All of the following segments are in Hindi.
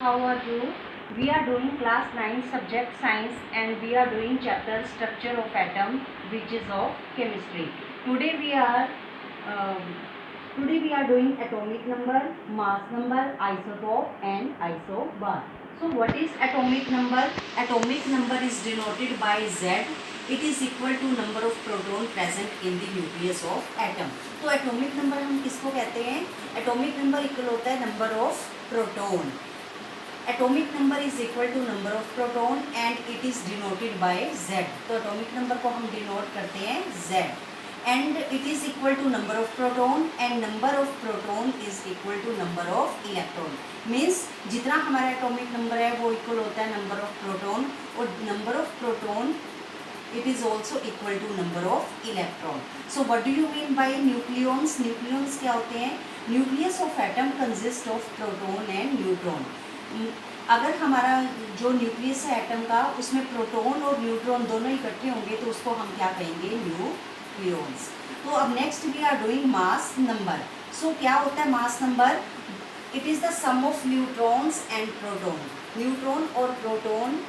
How are you? We are doing class 9 subject science and we are doing chapter structure of atom, which is of chemistry. Today we are um, doing atomic number, mass number, isotope and isobar. So what is atomic number? Atomic number is denoted by Z. It is equal to number of proton present in the nucleus of atom. तो atomic number हम किसको कहते हैं? Atomic number equal होता है number of proton. Atomic number is equal to number of proton and it is denoted by Z. तो एटॉमिक नंबर को हम डिनोट करते हैं Z and it is equal to number of proton and number of proton is equal to number of electron. Means जितना हमारा एटॉमिक नंबर है वो इक्वल होता है नंबर ऑफ प्रोटॉन और number of proton it is also equal to number of electron. So what do you mean by nucleons? Nucleons क्या होते हैं? Nucleus of atom consists of proton and neutron. अगर हमारा जो न्यूक्लियस है एटम का उसमें प्रोटॉन और न्यूट्रॉन दोनों इकट्ठे होंगे तो उसको हम क्या कहेंगे? न्यूक्लियॉन्स. तो अब next we are doing mass number. So क्या होता है mass number? It is the sum of neutrons and proton. Neutron और प्रोटॉन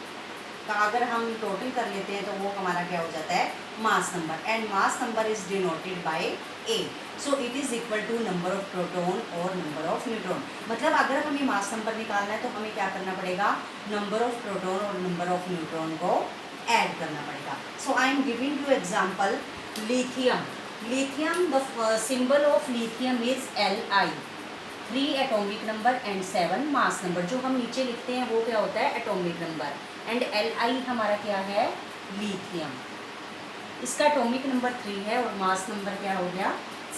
का अगर हम टोटल कर लेते हैं तो वो हमारा क्या हो जाता है? Mass number. And mass number is denoted by A. So it is equal to number of proton और नंबर ऑफ न्यूट्रॉन. मतलब अगर हमें मास नंबर निकालना है तो हमें क्या करना पड़ेगा? नंबर ऑफ प्रोटॉन और नंबर ऑफ न्यूट्रॉन को ऐड करना पड़ेगा. So I am giving you example. Lithium. Lithium the symbol of lithium is Li. 3 atomic number and 7 mass number. जो हम नीचे लिखते हैं वो क्या होता है? Atomic number. एंड Li हमारा क्या है? लिथियम. इसका एटॉमिक नंबर 3 है और मास नंबर क्या हो गया?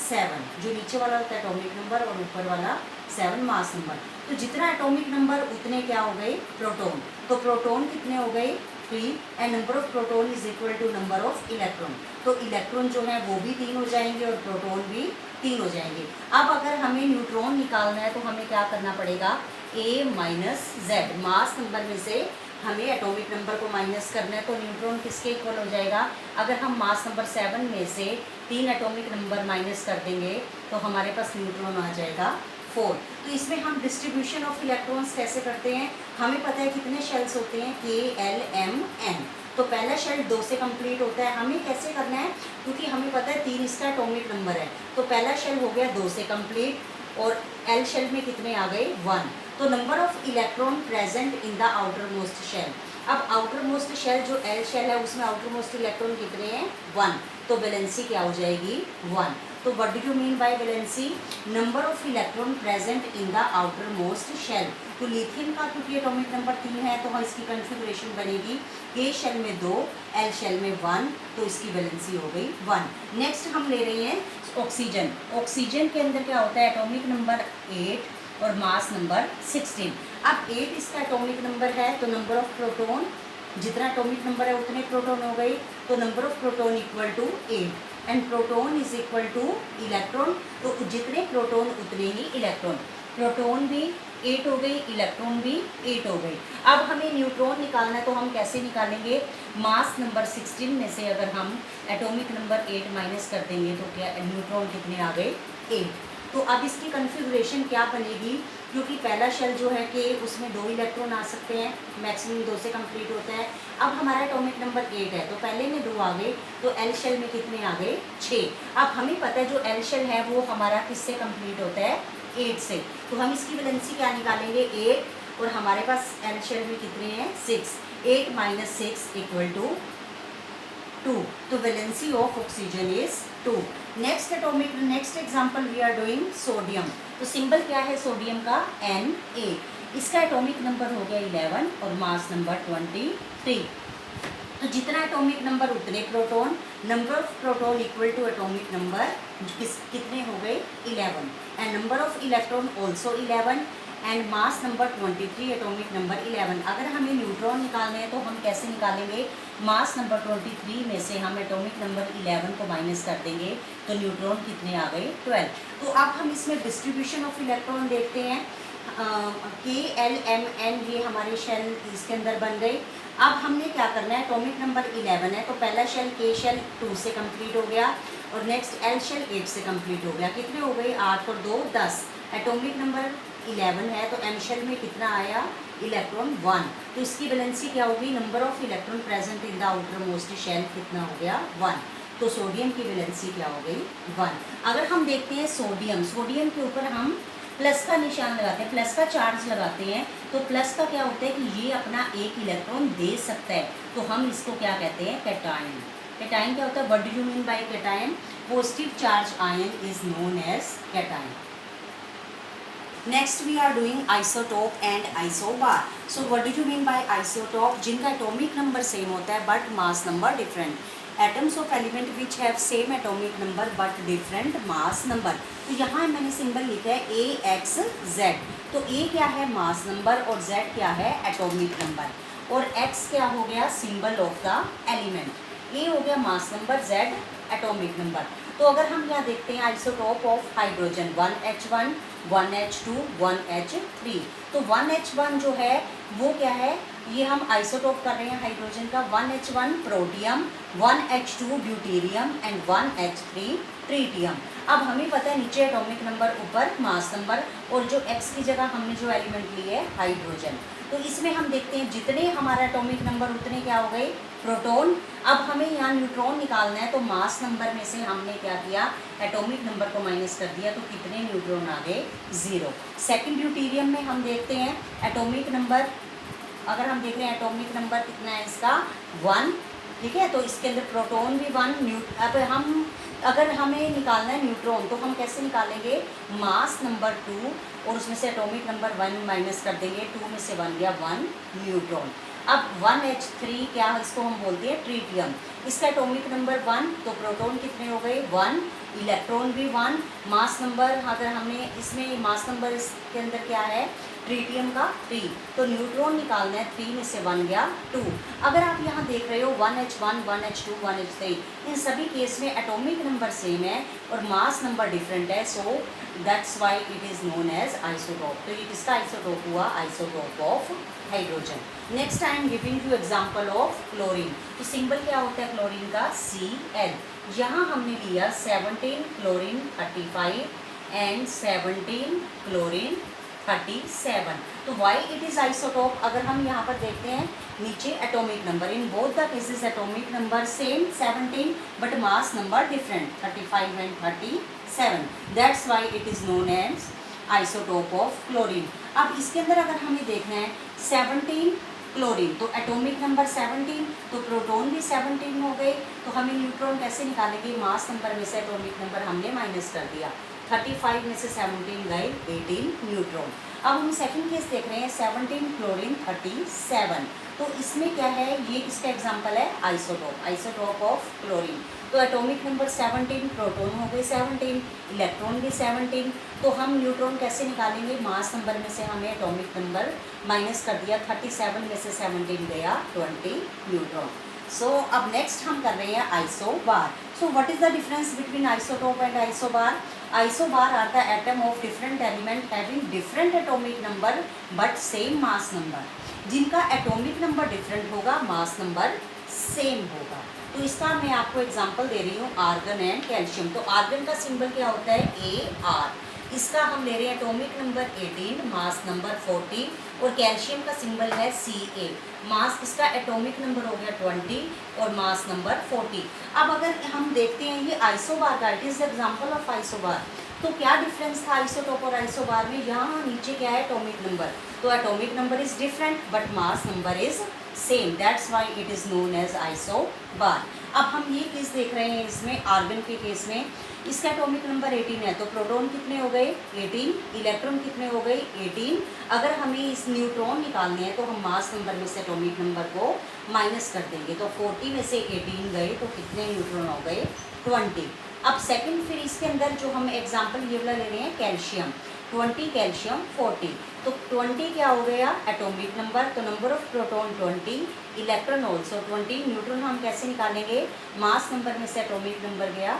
7. जो नीचे वाला होता है एटॉमिक नंबर और ऊपर वाला 7 मास नंबर. तो जितना एटॉमिक नंबर उतने क्या हो गए? प्रोटॉन. तो प्रोटॉन कितने हो गए? 3 and number of proton is equal to number of electron. तो इलेक्ट्रॉन जो है वो भी 3 हो जाएंगे और प्रोटॉन भी 3 हो जाएंगे. अब अगर हमें न्यूट्रॉन निकालना है तो हमें क्या करना पड़ेगा? A minus Z. Mass number में से हमें एटॉमिक नंबर को माइनस करना है तो न्यूट्रॉन किसके इक्वल हो जाएगा? अगर हम मास नंबर 7 में से 3 एटॉमिक नंबर माइनस कर देंगे तो हमारे पास न्यूट्रॉन आ जाएगा 4. तो इसमें हम डिस्ट्रीब्यूशन ऑफ इलेक्ट्रॉन्स कैसे करते हैं? हमें पता है कितने शेल्स होते हैं? K-L-M-N. तो पहला शेल 2 से कंप्लीट होता है. हमें कैसे करना है? क्योंकि हमें पता है 3 इसका एटॉमिक नंबर है. तो पहला शेल हो गया 2 से कंप्लीट और L शेल में कितने आ गए? 1. तो number of electron present in the outer most shell. अब आउटर मोस्ट शेल जो L शेल है उसमें आउटर मोस्ट इलेक्ट्रॉन कितने हैं? 1. तो वैलेंसी क्या हो जाएगी? 1. तो what do you mean by valency? Number of electron present in the outer most shell. तो लिथियम का क्योंकि एटॉमिक नंबर 3 है तो हम इसकी कन्फिगरेशन बनेगी K शेल में 2, L शेल में 1. तो इसकी वैलेंसी हो गई 1. नेक्स्ट हम ले रहे हैं ऑक्सीजन. ऑक्सीजन के अंदर क्या होता है? एटॉमिक नंबर 8 और मास नंबर 16. अब 8 इसका एटॉमिक नंबर है तो नंबर ऑफ प्रोटॉन जितना एटॉमिक नंबर है उतने प्रोटॉन हो गई. तो number of proton equal to 8 and proton is equal to electron. तो जितने प्रोटॉन उतने ही इलेक्ट्रॉन. प्रोटॉन भी 8 हो गई, इलेक्ट्रॉन भी 8 हो गई. अब हमें न्यूट्रॉन निकालना है तो हम कैसे निकालेंगे? मास नंबर 16 में से अगर हम एटॉमिक नंबर 8 माइनस कर देंगे तो क्या न्यूट्रॉन कितने आ गए? 8. तो अब इसकी कन्फिगरेशन क्या बनेगी? क्योंकि पहला शेल जो है कि उसमें 2 इलेक्ट्रॉन आ सकते हैं, मैक्सिमम 2 से कंप्लीट होता है. अब हमारा एटॉमिक नंबर 8 है तो पहले में 2 आ गए तो L शेल में कितने आ गए? 6. अब हमें पता है जो L शेल है वो हमारा किससे कंप्लीट होता है? 8 से. तो हम इसकी वैलेंसी क्या निकालेंगे? 8 और हमारे पास L शेल में कितने हैं? 6. 8 माइनस 6 इक्वल टू 2. तो valency of oxygen is 2. Next example we are doing sodium. तो सिंबल क्या है सोडियम का? Na. इसका एटॉमिक नंबर हो गया 11 और मास नंबर 23. तो जितना एटॉमिक नंबर उतने proton. Number of proton equal to atomic number कितने हो गए? 11 and number of electron also 11 and mass number 23 atomic number 11. अगर हमें न्यूट्रॉन निकालने हैं तो हम कैसे निकालेंगे? मास नंबर 23 में से हम एटॉमिक नंबर 11 को माइनस कर देंगे तो न्यूट्रॉन कितने आ गए? 12. तो अब हम इसमें डिस्ट्रीब्यूशन ऑफ इलेक्ट्रॉन देखते हैं. K-L-M-N ये हमारे शेल इसके अंदर बन गए. अब हमने क्या करना है? एटॉमिक नंबर 11 है तो पहला शेल K शेल 2 से कंप्लीट हो गया और नेक्स्ट L शेल 8 से कंप्लीट हो गया. कितने हो गए? 8 और 2 10. एटॉमिक नंबर 11 है, तो एम शेल में कितना आया, इलेक्ट्रॉन 1। तो इसकी वैलेंसी क्या होगी, number of electron present in the outer most shell कितना हो गया, 1। तो सोडियम की वैलेंसी क्या हो गई, 1। अगर हम देखते हैं सोडियम, सोडियम के ऊपर हम प्लस का निशान लगाते हैं, प्लस का चार्ज लगाते हैं, तो प्लस का क्या होता है कि ये अपना एक इलेक्ट्रॉन दे सकता है, तो हम इसको क्या कहते हैं, कैटायन। कैटायन क्या होता है, what do you mean by cation, positive charge ion is known as cation. Next we are doing isotope and isobar. So what do you mean by isotope, जिनका एटॉमिक नंबर सेम होता है but mass number different. Atoms of element which have same atomic number but different mass number. तो यहाँ मैंने सिंबल लिखा है ए एक्स जेड। तो ए क्या है, मास नंबर, और जेड क्या है, एटॉमिक नंबर, और एक्स क्या हो गया, सिंबल ऑफ द एलिमेंट। ए हो गया mass number, Z atomic number. तो अगर हम यहाँ देखते हैं isotope of hydrogen 1H1, 1H2, 1H3। तो 1H1 जो है वो क्या है, ये हम आइसोटोप कर रहे हैं हाइड्रोजन का, 1H1 protium, 1H2 deuterium and 1H3 tritium. अब हमें पता है नीचे एटॉमिक नंबर, ऊपर मास नंबर, और जो एक्स की जगह हमने जो एलिमेंट ली है हाइड्रोजन। तो इसमें हम देखते हैं जितने हमारा एटॉमिक नंबर उतने क्या हो गए, प्रोटॉन। अब हमें यहाँ न्यूट्रॉन निकालना है, तो मास नंबर में से हमने क्या किया, एटॉमिक नंबर को माइनस कर दिया, तो कितने न्यूट्रॉन आ गए, 0। सेकंड ड्यूटेरियम में हम देखते हैं एटॉमिक नंबर, अगर हम देख रहे हैं एटॉमिक नंबर कितना है इसका, 1, ठीक है। तो इसके अंदर प्रोटॉन भी 1। अब हम अगर हमें निकालना है न्यूट्रॉन, तो हम कैसे निकालेंगे, मास नंबर 2 और उसमें से एटॉमिक नंबर 1 माइनस कर देंगे, 2 में से 1 गया 1 न्यूट्रॉन। अब 1H3 क्या, इसको हम बोलते हैं ट्रीटियम, इसका एटॉमिक नंबर 1, तो प्रोटॉन कितने हो गए, 1, इलेक्ट्रॉन भी 1, मास नंबर, अगर हमने इसमें मास नंबर इसके अंदर क्या है, ट्रीटियम का 3, तो न्यूट्रॉन निकालना है, 3 में से 1 गया 2। अगर आप यहाँ देख रहे हो 1H1, 1H2, 1H3, इन सभी केस में एटॉमिक नंबर सेम है और मास नंबर डिफरेंट है, so that's why it is known as isotope. तो ये किसका आइसोटोप हुआ, isotope of hydrogen. Next I am giving you example of chlorine. तो सिंबल क्या होता है क्लोरीन का, Cl। यहाँ हमने लिया 17 क्लोरीन 35 एंड 17 क्लोरीन 37। तो वाई इट इज़ आइसोटोप, अगर हम यहाँ पर देखते हैं नीचे atomic number, in both the cases atomic number same 17 but mass number different 35 and 37, that's why it is known as isotope of chlorine. अब इसके अंदर अगर हमें देखना है 17 क्लोरीन, तो एटॉमिक नंबर 17, तो प्रोटॉन भी 17 हो गए, तो हमें न्यूट्रॉन कैसे निकालेंगे, मास नंबर में से एटॉमिक नंबर हमने माइनस कर दिया, 35 में से 17 गए 18 न्यूट्रॉन। अब हम सेकंड केस देख रहे हैं 17 क्लोरीन 37। तो इसमें क्या है, ये किसका एग्जांपल है, आइसोटोप, आइसोटोप ऑफ क्लोरीन। तो एटॉमिक नंबर 17, प्रोटॉन हो गए 17, इलेक्ट्रॉन भी 17, तो हम न्यूट्रॉन कैसे निकालेंगे, मास नंबर में से हमें एटॉमिक नंबर माइनस कर दिया, 37 में से 17 गया 20 न्यूट्रॉन। सो अब नेक्स्ट हम कर रहे हैं isobar. So what is the difference between isotope and isobar? Isobar are the atom of different element having different atomic number but same mass number. जिनका एटॉमिक नंबर डिफरेंट होगा, मास नंबर सेम होगा। तो इसका मैं आपको एग्जांपल दे रही हूँ, आर्गन एंड कैल्शियम। तो आर्गन का सिंबल क्या होता है, Ar। इसका हम ले रहे हैं एटॉमिक नंबर 18, मास नंबर 40, और कैल्शियम का सिंबल है Ca। मास इसका एटॉमिक नंबर हो गया 20 और मास नंबर 40। अब अगर हम देखते हैं ये आइसोबार का, it is example of isobar. तो क्या डिफरेंस था आइसोटोप और आइसोबार में? यहाँ नीचे क्या है, एटॉमिक नंबर। तो atomic number is different but mass number is same, that's why it is known as isobar. अब हम ये केस देख रहे हैं, इसमें आर्गन के केस में इसका एटॉमिक नंबर 18 है, तो प्रोटॉन कितने हो गए 18, इलेक्ट्रॉन कितने हो गए 18। अगर हमें इस न्यूट्रॉन निकालने हैं तो हम मास नंबर में से एटॉमिक नंबर को माइनस कर देंगे, तो 40 में से 18 गए तो कितने न्यूट्रॉन हो गए 20। अब सेकंड फिर इसके अंदर जो हम एग्जांपल ये वाला ले रहे हैं कैल्शियम, 20 कैल्शियम 40, तो 20 क्या हो गया एटॉमिक नंबर, तो number of proton 20, electron also 20। Neutron हम कैसे निकालेंगे, मास नंबर में से एटॉमिक नंबर गया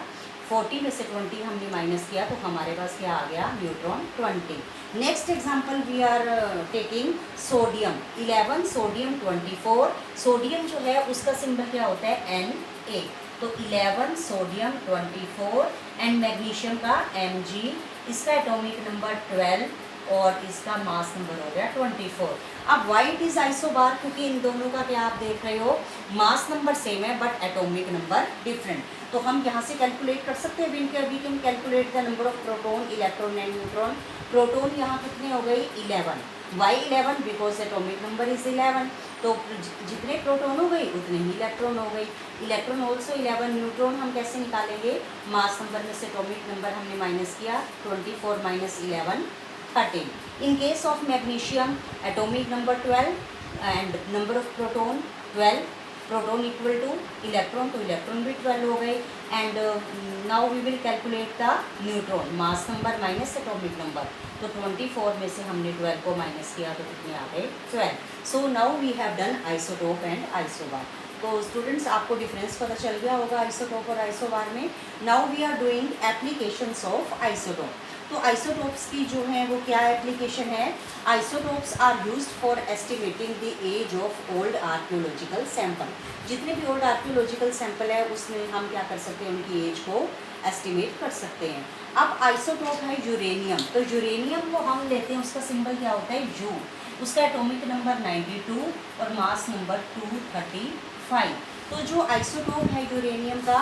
40 में से 20 हमने माइनस किया, तो हमारे पास क्या आ गया neutron 20। Next example we are taking sodium 11, sodium 24। Sodium जो है उसका सिंबल क्या होता है Na, तो 11 सोडियम 24 एंड मैग्नीशियम का Mg, इसका एटॉमिक नंबर 12 और इसका मास नंबर हो गया 24। अब वाई इट इज आइसोबार, क्योंकि इन दोनों का क्या आप देख रहे हो, मास नंबर सेम है बट एटॉमिक नंबर डिफरेंट। तो हम यहाँ से कैलकुलेट कर सकते हैं, we can calculate the number of proton, electron and neutron. Proton यहाँ कितने हो गई 11, why 11 because atomic number is 11। तो जितने प्रोटॉन हो गई उतने ही इलेक्ट्रॉन हो गई, इलेक्ट्रॉन ऑल्सो 11। न्यूट्रॉन हम कैसे निकालेंगे, मास नंबर में से एटॉमिक नंबर हमने माइनस किया, 24 minus 11 13। In case of magnesium, atomic number 12 and number of proton 12, proton equal to electron, तो electron भी 12 हो गए। and now we will calculate the neutron, mass number minus atomic number। तो 24 में से हमने 12 को माइनस किया तो कितने आ गए 12। so now we have done isotope and isobar। तो स्टूडेंट्स आपको डिफरेंस पता चल गया होगा आइसोटोप और आइसोबार में। Now we are doing applications of isotope. तो आइसोटोप्स की जो है वो क्या एप्लीकेशन है, isotopes are used for estimating the age of old archaeological sample. जितने भी ओल्ड आर्कियोलॉजिकल सैंपल है उसमें हम क्या कर सकते हैं, उनकी एज को एस्टिमेट कर सकते हैं। अब आइसोटोप है यूरेनियम, तो यूरेनियम को हम लेते हैं, उसका सिंबल क्या होता है यू, उसका एटॉमिक नंबर 92 और मास नंबर 235। तो जो आइसोटोप है यूरेनियम का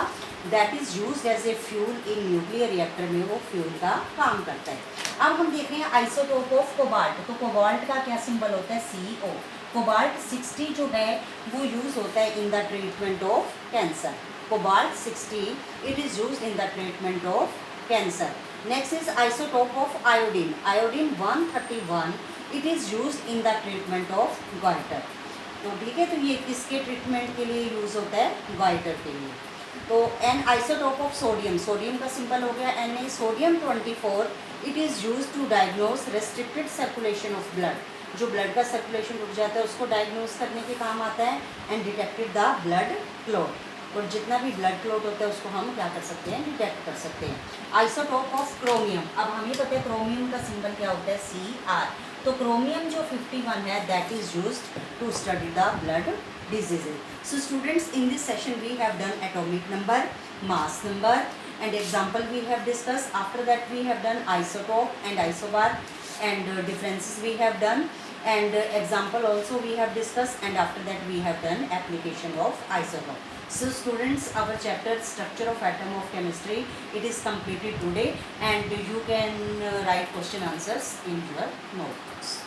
that is used as a fuel in nuclear reactor में, वो फ्यूल का काम करता है। अब हम देख रहे हैं आइसोटोप ऑफ कोबाल्ट। तो कोबाल्ट का क्या सिंबल होता है CO। कोबाल्ट 60 जो है वो यूज़ होता है in the treatment of cancer. Cobalt 60 it is used in the treatment of cancer. Next is isotope of iodine. Iodine 131 it is used in the treatment of goitre. तो ठीक है, तो ये किसके ट्रीटमेंट के लिए यूज़ होता है, गॉइटर के लिए। तो an isotope of sodium, sodium का सिंबल हो गया Na। Sodium 24 it is use to diagnose restricted circulation of blood. जो ब्लड का सर्कुलेशन रुक जाता है उसको डायग्नोज करने के काम आता है। And detected the blood clot, और जितना भी ब्लड क्लॉट होता है उसको हम क्या कर सकते हैं, डिटेक्ट कर सकते हैं। आइसोटोप ऑफ क्रोमियम, अब हमें पता है क्रोमियम का सिंबल क्या होता है Cr। तो क्रोमियम जो 51 है that is used to study the blood diseases। So students, in this session we have done atomic number, mass number and example we have discussed. After that we have done isotope and isobar and differences we have done, and example also we have discussed, and after that we have done application of isotope. So students, our chapter structure of atom of chemistry it is completed today, and you can write question answers in your notebooks.